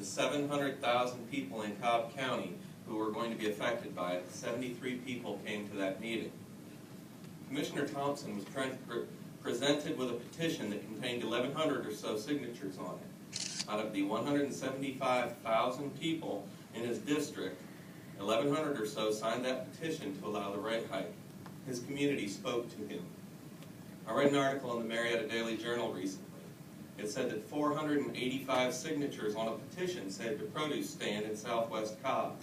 700,000 people in Cobb County who were going to be affected by it. 73 people came to that meeting. Commissioner Thompson was presented with a petition that contained 1,100 or so signatures on it. Out of the 175,000 people in his district, 1,100 or so signed that petition to allow the rate hike. His community spoke to him. I read an article in the Marietta Daily Journal recently. It said that 485 signatures on a petition saved a produce stand in southwest Cobb.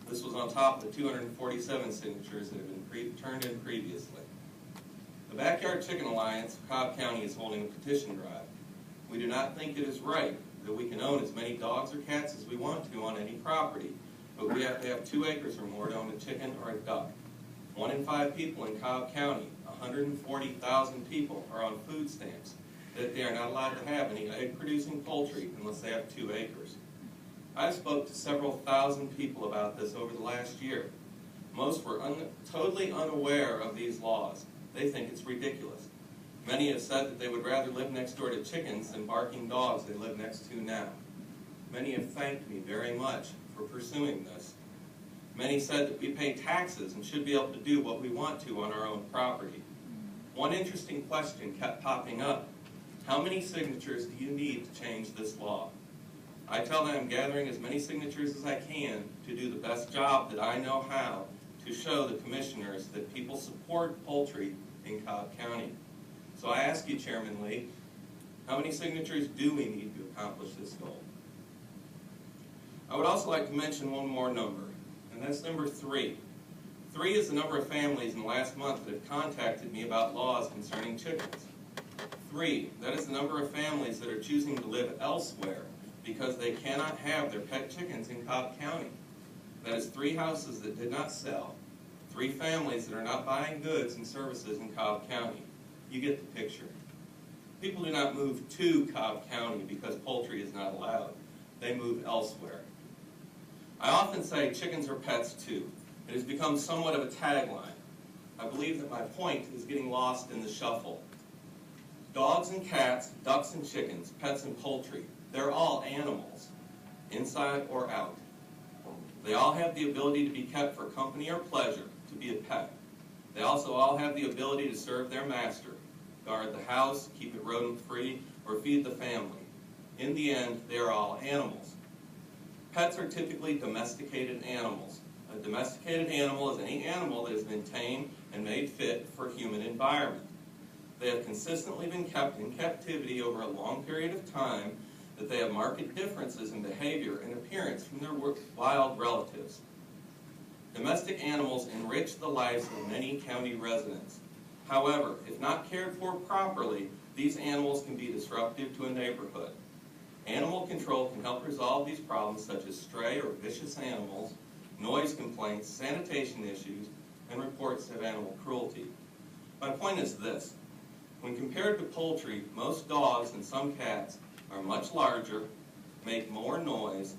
This was on top of the 247 signatures that had been turned in previously. The Backyard Chicken Alliance of Cobb County is holding a petition drive. We do not think it is right that we can own as many dogs or cats as we want to on any property, but we have to have 2 acres or more to own a chicken or a duck. 1 in 5 people in Cobb County, 140,000 people, are on food stamps, that they are not allowed to have any egg-producing poultry unless they have 2 acres. I spoke to several thousand people about this over the last year. Most were totally unaware of these laws. They think it's ridiculous. Many have said that they would rather live next door to chickens than barking dogs they live next to now. Many have thanked me very much for pursuing this. Many said that we pay taxes and should be able to do what we want to on our own property. One interesting question kept popping up. How many signatures do you need to change this law? I tell them I'm gathering as many signatures as I can to do the best job that I know how to show the commissioners that people support poultry in Cobb County. So I ask you, Chairman Lee, how many signatures do we need to accomplish this goal? I would also like to mention one more number, and that's number 3. 3 is the number of families in the last month that have contacted me about laws concerning chickens. 3, that is the number of families that are choosing to live elsewhere because they cannot have their pet chickens in Cobb County. That is 3 houses that did not sell, 3 families that are not buying goods and services in Cobb County. You get the picture. People do not move to Cobb County because poultry is not allowed. They move elsewhere. I often say chickens are pets too. It has become somewhat of a tagline. I believe that my point is getting lost in the shuffle. Dogs and cats, ducks and chickens, pets and poultry, they're all animals, inside or out. They all have the ability to be kept for company or pleasure, to be a pet. They also all have the ability to serve their master, guard the house, keep it rodent-free, or feed the family. In the end, they are all animals. Pets are typically domesticated animals. A domesticated animal is any animal that has been tamed and made fit for human environment. They have consistently been kept in captivity over a long period of time, that they have marked differences in behavior and appearance from their wild relatives. Domestic animals enrich the lives of many county residents. However, if not cared for properly, these animals can be disruptive to a neighborhood. Animal control can help resolve these problems such as stray or vicious animals, noise complaints, sanitation issues, and reports of animal cruelty. My point is this. When compared to poultry, most dogs and some cats are much larger, make more noise,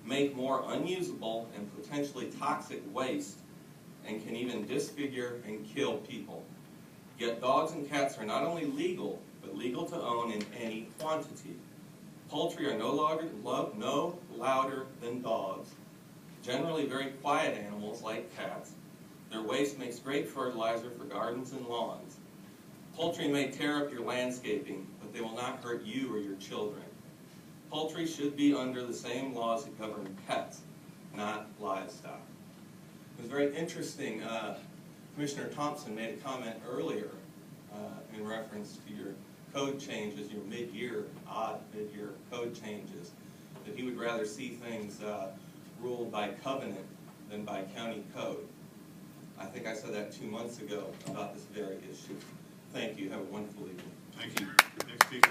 make more unusable and potentially toxic waste, and can even disfigure and kill people. Yet dogs and cats are not only legal, but legal to own in any quantity. Poultry are no louder than dogs. Generally very quiet animals like cats. Their waste makes great fertilizer for gardens and lawns. Poultry may tear up your landscaping, but they will not hurt you or your children. Poultry should be under the same laws that govern pets, not livestock. It was very interesting. Commissioner Thompson made a comment earlier in reference to your code changes, your odd mid-year code changes, that he would rather see things ruled by covenant than by county code. I think I said that 2 months ago about this very issue. Thank you. Have a wonderful evening. Thank you. Next speaker.